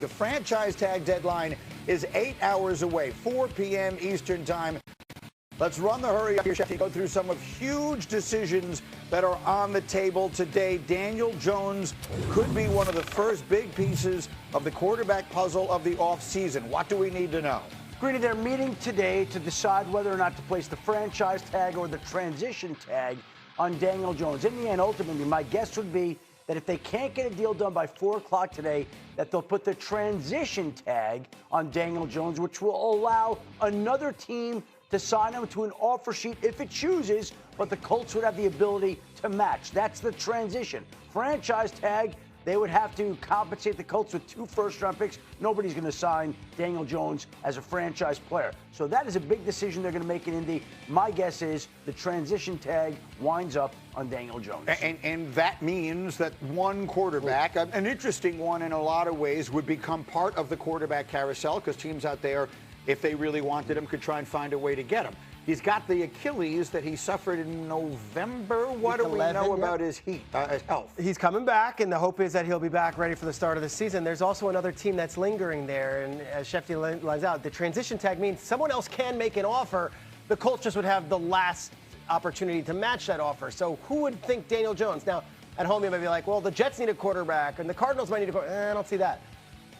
The franchise tag deadline is 8 hours away, 4 p.m. Eastern time. Let's run the hurry up here, Schefter. Go through some of huge decisions that are on the table today. Daniel Jones could be one of the first big pieces of the quarterback puzzle of the offseason. What do we need to know? Greeny, they're meeting today to decide whether or not to place the franchise tag or the transition tag on Daniel Jones. In the end, ultimately, my guess would be that if they can't get a deal done by 4 o'clock today, that they'll put the transition tag on Daniel Jones, which will allow another team to sign him to an offer sheet if it chooses, but the Colts would have the ability to match. That's the transition. Franchise tag, they would have to compensate the Colts with 2 first-round picks. Nobody's going to sign Daniel Jones as a franchise player. So that is a big decision they're going to make in Indy. My guess is the transition tag winds up on Daniel Jones. And that means that one quarterback, an interesting one in a lot of ways, would become part of the quarterback carousel because teams out there, if they really wanted him, could try and find a way to get him. He's got the Achilles that he suffered in November. What do we know about his health? He's coming back, and the hope is that he'll be back ready for the start of the season. There's also another team that's lingering there, and as Schefter lays out, the transition tag means someone else can make an offer. The Colts just would have the last opportunity to match that offer. So who would think Daniel Jones? Now, at home you might be like, well, the Jets need a quarterback, and the Cardinals might need a quarterback. I don't see that.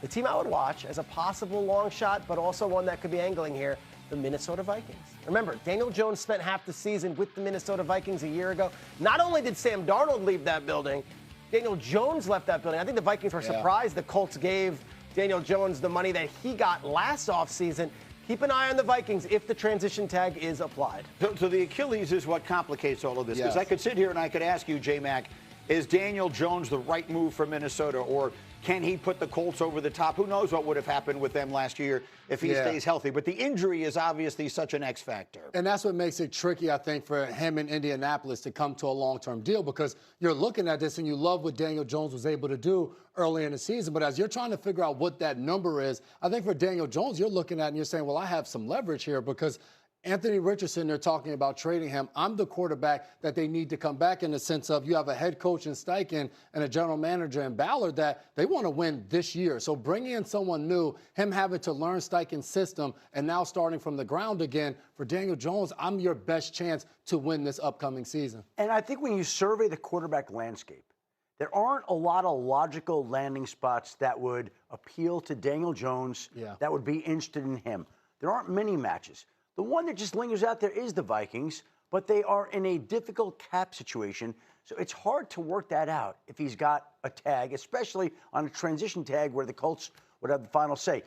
The team I would watch as a possible long shot, but also one that could be angling here, the Minnesota Vikings. Remember, Daniel Jones spent half the season with the Minnesota Vikings a year ago. Not only did Sam Darnold leave that building, Daniel Jones left that building. I think the Vikings were surprised the Colts gave Daniel Jones the money that he got last offseason. Keep an eye on the Vikings if the transition tag is applied. So the Achilles is what complicates all of this. Because I could sit here and I could ask you, J-Mac, is Daniel Jones the right move for Minnesota, or can he put the Colts over the top? Who knows what would have happened with them last year if he stays healthy. But the injury is obviously such an X factor. And that's what makes it tricky, I think, for him in Indianapolis to come to a long-term deal, because you're looking at this and you love what Daniel Jones was able to do early in the season. But as you're trying to figure out what that number is, I think for Daniel Jones, you're looking at and you're saying, well, I have some leverage here because Anthony Richardson, they're talking about trading him. I'm the quarterback that they need to come back, in the sense of you have a head coach in Steichen and a general manager in Ballard that they want to win this year. So bringing in someone new, him having to learn Steichen's system, and now starting from the ground again, for Daniel Jones, I'm your best chance to win this upcoming season. And I think when you survey the quarterback landscape, there aren't a lot of logical landing spots that would appeal to Daniel Jones, that would be interested in him. There aren't many matches. The one that just lingers out there is the Vikings, but they are in a difficult cap situation, so it's hard to work that out if he's got a tag, especially on a transition tag where the Colts would have the final say.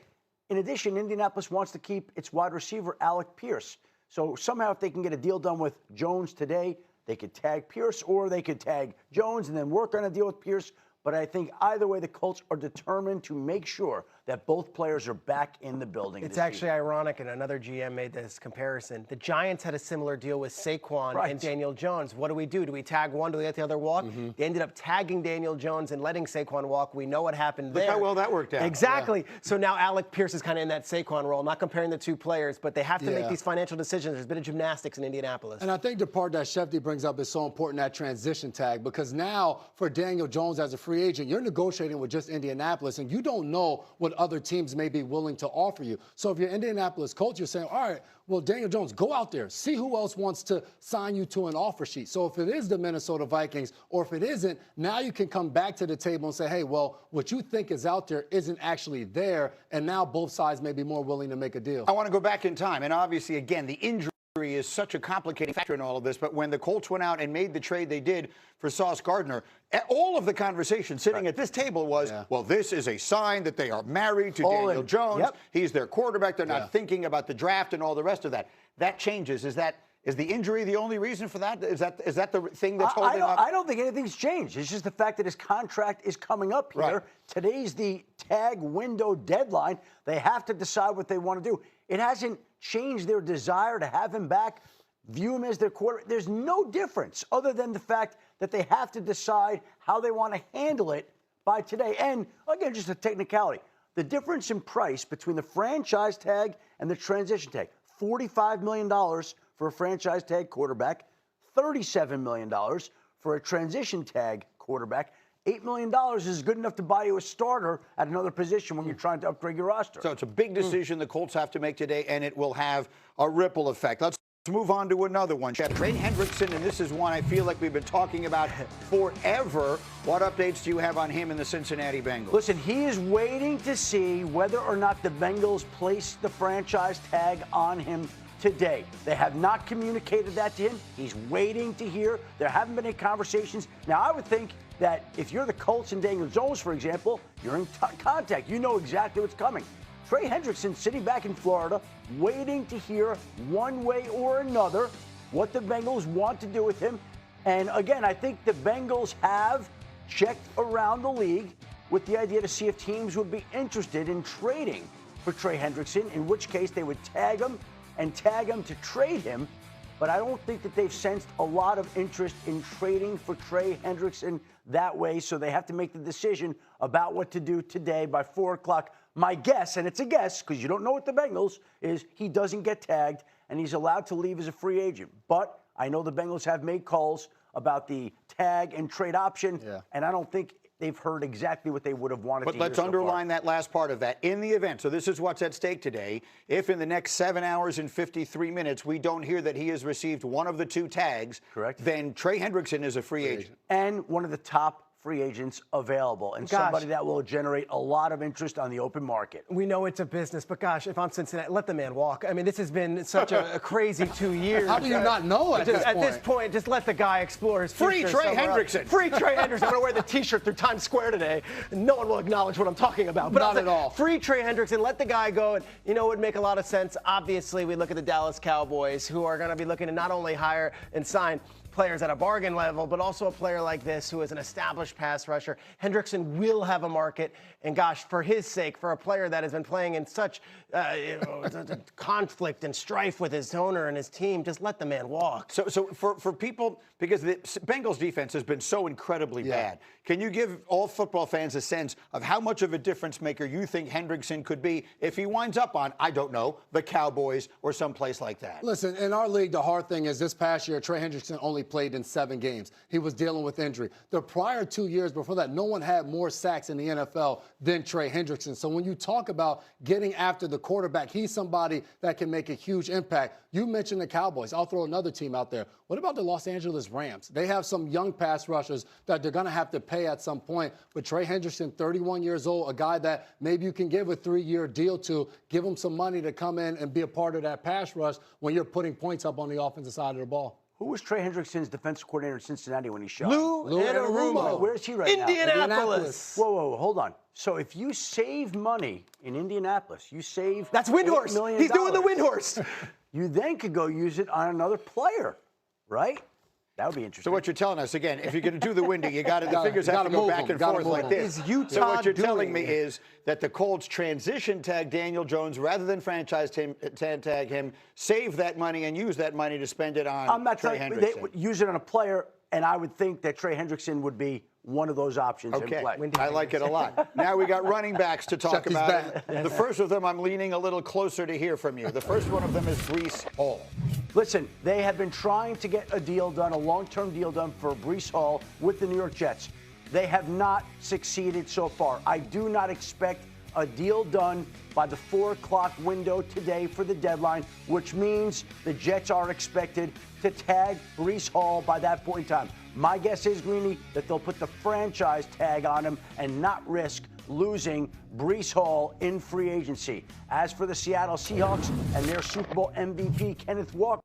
In addition, Indianapolis wants to keep its wide receiver, Alec Pierce. So somehow if they can get a deal done with Jones today, they could tag Pierce, or they could tag Jones and then work on a deal with Pierce. But I think either way, the Colts are determined to make sure that both players are back in the building. It's actually ironic, and another GM made this comparison. The Giants had a similar deal with Saquon and Daniel Jones. What do? Do we tag one? Do we let the other walk? They ended up tagging Daniel Jones and letting Saquon walk. We know what happened there. Look how well that worked out. Exactly. So now Alec Pierce is kind of in that Saquon role, not comparing the two players, but they have to make these financial decisions. There's a bit of gymnastics in Indianapolis. And I think the part that Schefter brings up is so important, that transition tag, because now for Daniel Jones as a free agent, you're negotiating with just Indianapolis, and you don't know what other teams may be willing to offer you. So if you're Indianapolis Colts, you're saying, all right, well, Daniel Jones, go out there, see who else wants to sign you to an offer sheet. So if it is the Minnesota Vikings, or if it isn't, now you can come back to the table and say, hey, well, what you think is out there isn't actually there, and now both sides may be more willing to make a deal. I want to go back in time, and obviously, again, the injury is such a complicating factor in all of this, but when the Colts went out and made the trade they did for Sauce Gardner, all of the conversation sitting at this table was, well, this is a sign that they are married to Daniel Jones. He's their quarterback. They're not thinking about the draft and all the rest of that. That changes. Is the injury the only reason for that? Is that the thing that's holding up? I don't think anything's changed. It's just the fact that his contract is coming up here. Today's the tag window deadline. They have to decide what they want to do. It hasn't changed their desire to have him back, view him as their quarterback. There's no difference other than the fact that they have to decide how they want to handle it by today. And, again, just a technicality. The difference in price between the franchise tag and the transition tag, $45 million for a franchise tag quarterback, $37 million for a transition tag quarterback. $8 million is good enough to buy you a starter at another position when you're trying to upgrade your roster. So it's a big decision the Colts have to make today, and it will have a ripple effect. Let's move on to another one. Trey Hendrickson, and this is one I feel like we've been talking about forever. What updates do you have on him and the Cincinnati Bengals? Listen, he is waiting to see whether or not the Bengals place the franchise tag on him today. They have not communicated that to him. He's waiting to hear. There haven't been any conversations. Now, I would think that if you're the Colts and Daniel Jones, for example, you're in contact. You know exactly what's coming. Trey Hendrickson sitting back in Florida, waiting to hear one way or another what the Bengals want to do with him. And again, I think the Bengals have checked around the league with the idea to see if teams would be interested in trading for Trey Hendrickson, in which case they would tag him to trade him. But I don't think that they've sensed a lot of interest in trading for Trey Hendrickson that way. So they have to make the decision about what to do today by 4 o'clock. My guess, and it's a guess because you don't know what the Bengals is, he doesn't get tagged and he's allowed to leave as a free agent. But I know the Bengals have made calls about the tag and trade option, and I don't think they've heard exactly what they would have wanted to hear. But let's underline that last part of that. In the event, so this is what's at stake today, if in the next 7 hours and 53 minutes we don't hear that he has received one of the two tags, correct, then Trey Hendrickson is a free agent. And one of the top free agents available, and somebody that will generate a lot of interest on the open market. We know it's a business, but gosh, if I'm Cincinnati, let the man walk. I mean, this has been such a crazy 2 years. How do you not know at this point? At this point, just let the guy explore his future. Free Trey Hendrickson. Free Trey Hendrickson. I'm going to wear the T-shirt through Times Square today. No one will acknowledge what I'm talking about. But not at all. Free Trey Hendrickson. Let the guy go. And you know, it would make a lot of sense. Obviously, we look at the Dallas Cowboys, who are going to be looking to not only hire and sign players at a bargain level, but also a player like this who is an established pass rusher. Hendrickson will have a market, and gosh, for his sake, for a player that has been playing in such conflict and strife with his owner and his team, just let the man walk. So for people, because the Bengals defense has been so incredibly bad, can you give all football fans a sense of how much of a difference maker you think Hendrickson could be if he winds up on, I don't know, the Cowboys or someplace like that? Listen, in our league, the hard thing is this past year, Trey Hendrickson only played in 7 games. He was dealing with injury. The prior 2 years before that, no one had more sacks in the NFL than Trey Hendrickson. So when you talk about getting after the quarterback, he's somebody that can make a huge impact. You mentioned the Cowboys. I'll throw another team out there. What about the Los Angeles Rams? They have some young pass rushers that they're going to have to pay at some point. But Trey Hendrickson, 31 years old, a guy that maybe you can give a 3-year deal to, give him some money to come in and be a part of that pass rush when you're putting points up on the offensive side of the ball. Who was Trey Hendrickson's defensive coordinator in Cincinnati when he shot? Lou Anarumo. Where's he right now? Indianapolis. Whoa, hold on. So if you save money in Indianapolis, you save That's Windhorst. He's doing the Windhorst. You then could go use it on another player, right? That would be interesting. So what you're telling us, again, if you're going to do the winding, the fingers have to go back and forth like this. So what you're telling me is that the Colts transition tag Daniel Jones rather than franchise tag him, save that money and use that money to spend it on Trey Hendrickson. They would use it on a player, and I would think that Trey Hendrickson would be one of those options in play. I like it a lot. Now we got running backs to talk about. The first of them, I'm leaning a little closer to hear from you. The first one of them is Breece Hall. Listen, they have been trying to get a deal done, a long-term deal done for Breece Hall with the New York Jets. They have not succeeded so far. I do not expect a deal done by the 4 o'clock window today for the deadline, which means the Jets are expected to tag Breece Hall by that point in time. My guess is, Greeny, that they'll put the franchise tag on him and not risk losing Breece Hall in free agency. As for the Seattle Seahawks and their Super Bowl MVP, Kenneth Walker,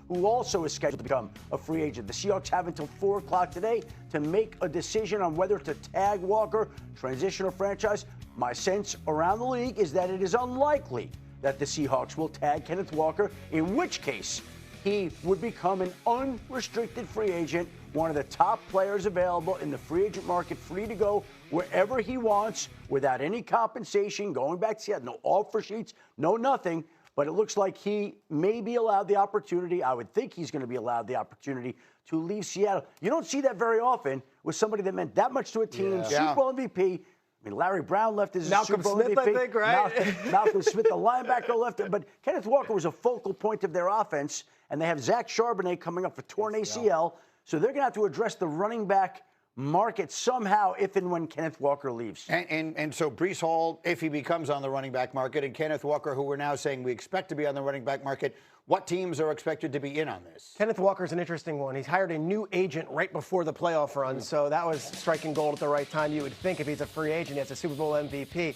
who also is scheduled to become a free agent. The Seahawks have until 4 o'clock today to make a decision on whether to tag Walker, transitional franchise. My sense around the league is that it is unlikely that the Seahawks will tag Kenneth Walker, in which case he would become an unrestricted free agent, one of the top players available in the free agent market, free to go wherever he wants without any compensation, going back to Seattle, no offer sheets, no nothing. But it looks like he may be allowed the opportunity. I would think he's going to be allowed the opportunity to leave Seattle. You don't see that very often with somebody that meant that much to a team, Super Bowl MVP. I mean, Larry Brown left as Malcolm Super Bowl Smith, MVP. I think, right? Malcolm Smith, the linebacker, left it. But Kenneth Walker was a focal point of their offense, and they have Zach Charbonnet coming up for torn ACL. So they're going to have to address the running back market somehow if and when Kenneth Walker leaves. And so Breece Hall, if he becomes on the running back market, and Kenneth Walker, who we're now saying we expect to be on the running back market, what teams are expected to be in on this? Kenneth Walker's an interesting one. He's hired a new agent right before the playoff run, so that was striking gold at the right time. You would think if he's a free agent, he has a Super Bowl MVP.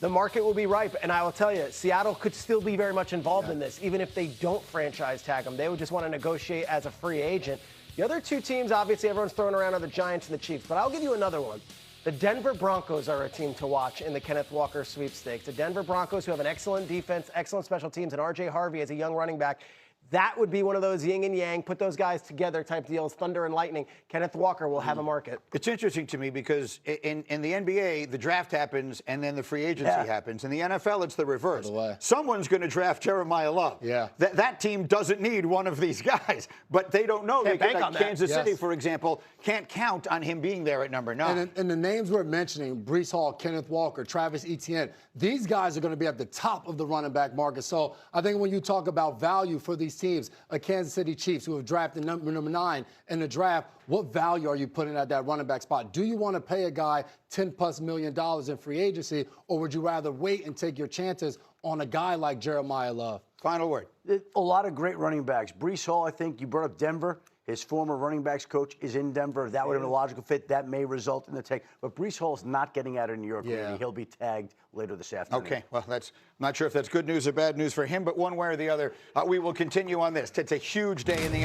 The market will be ripe, and I will tell you, Seattle could still be very much involved in this, even if they don't franchise tag him. They would just want to negotiate as a free agent. The other two teams, obviously, everyone's throwing around are the Giants and the Chiefs, but I'll give you another one. The Denver Broncos are a team to watch in the Kenneth Walker sweepstakes. The Denver Broncos, who have an excellent defense, excellent special teams, and R.J. Harvey as a young running back. That would be one of those yin and yang, put those guys together type deals, thunder and lightning. Kenneth Walker will have a market. It's interesting to me because in the NBA, the draft happens and then the free agency happens. In the NFL, it's the reverse. Someone's going to draft Jeremiah Love. Yeah. That team doesn't need one of these guys, but they don't know. Can't bank on that. Kansas City, for example, can't count on him being there at number 9. And the names we're mentioning, Breece Hall, Kenneth Walker, Travis Etienne, these guys are going to be at the top of the running back market. So I think when you talk about value for these teams, a Kansas City Chiefs who have drafted number 9 in the draft, what value are you putting at that running back spot? Do you want to pay a guy $10+ million in free agency, or would you rather wait and take your chances on a guy like Jeremiah Love? Final word. A lot of great running backs. Breece Hall, I think you brought up Denver. His former running backs coach is in Denver. That would have been a logical fit. That may result in the take. But Breece Hall is not getting out of New York. Yeah. He'll be tagged later this afternoon. Okay, well, I'm not sure if that's good news or bad news for him, but one way or the other, we will continue on this. It's a huge day in the NFL.